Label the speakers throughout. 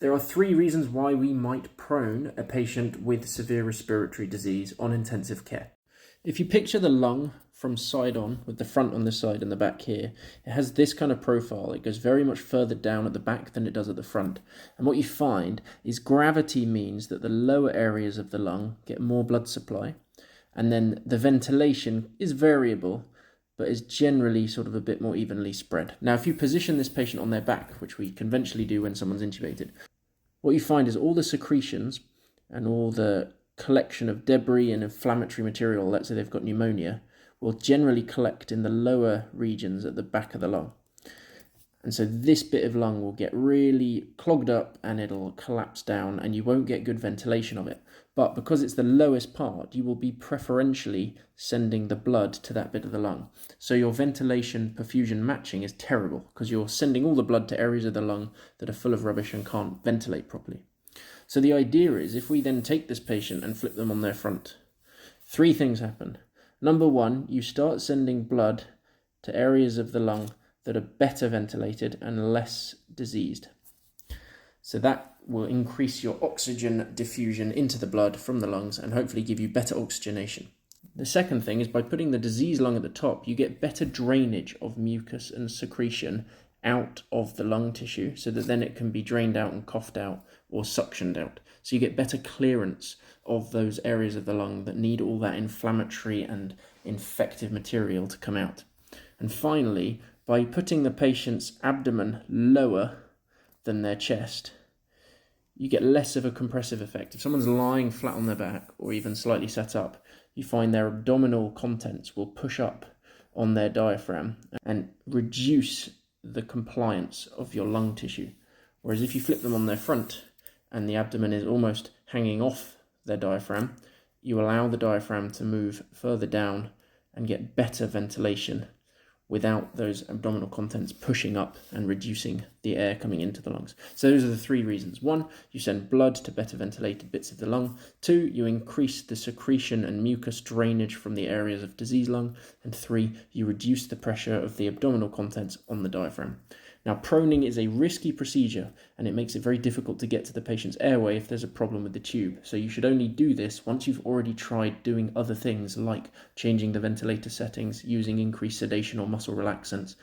Speaker 1: There are 3 reasons why we might prone a patient with severe respiratory disease on intensive care. If you picture the lung from side on, with the front on this side and the back here, it has this kind of profile. It goes very much further down at the back than it does at the front. And what you find is gravity means that the lower areas of the lung get more blood supply, and then the ventilation is variable, but is generally sort of a bit more evenly spread. Now, if you position this patient on their back, which we conventionally do when someone's intubated, what you find is all the secretions and all the collection of debris and inflammatory material, let's say they've got pneumonia, will generally collect in the lower regions at the back of the lung. And so this bit of lung will get really clogged up and it'll collapse down and you won't get good ventilation of it. But because it's the lowest part, you will be preferentially sending the blood to that bit of the lung. So your ventilation perfusion matching is terrible because you're sending all the blood to areas of the lung that are full of rubbish and can't ventilate properly. So the idea is, if we then take this patient and flip them on their front, 3 things happen. Number 1, you start sending blood to areas of the lung that are better ventilated and less diseased. So that will increase your oxygen diffusion into the blood from the lungs and hopefully give you better oxygenation. The second thing is, by putting the diseased lung at the top, you get better drainage of mucus and secretion out of the lung tissue so that then it can be drained out and coughed out or suctioned out. So you get better clearance of those areas of the lung that need all that inflammatory and infective material to come out. And finally, by putting the patient's abdomen lower than their chest, you get less of a compressive effect. If someone's lying flat on their back or even slightly sat up, you find their abdominal contents will push up on their diaphragm and reduce the compliance of your lung tissue. Whereas if you flip them on their front and the abdomen is almost hanging off their diaphragm, you allow the diaphragm to move further down and get better ventilation without those abdominal contents pushing up and reducing the air coming into the lungs. So those are the 3 reasons. 1, you send blood to better ventilated bits of the lung. 2, you increase the secretion and mucus drainage from the areas of diseased lung. And 3, you reduce the pressure of the abdominal contents on the diaphragm. Now, proning is a risky procedure and it makes it very difficult to get to the patient's airway if there's a problem with the tube. So you should only do this once you've already tried doing other things like changing the ventilator settings, using increased sedation or muscle relaxants,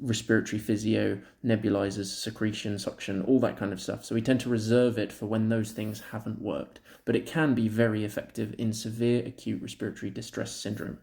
Speaker 1: respiratory physio, nebulizers, secretion, suction, all that kind of stuff. So we tend to reserve it for when those things haven't worked. But it can be very effective in severe acute respiratory distress syndrome.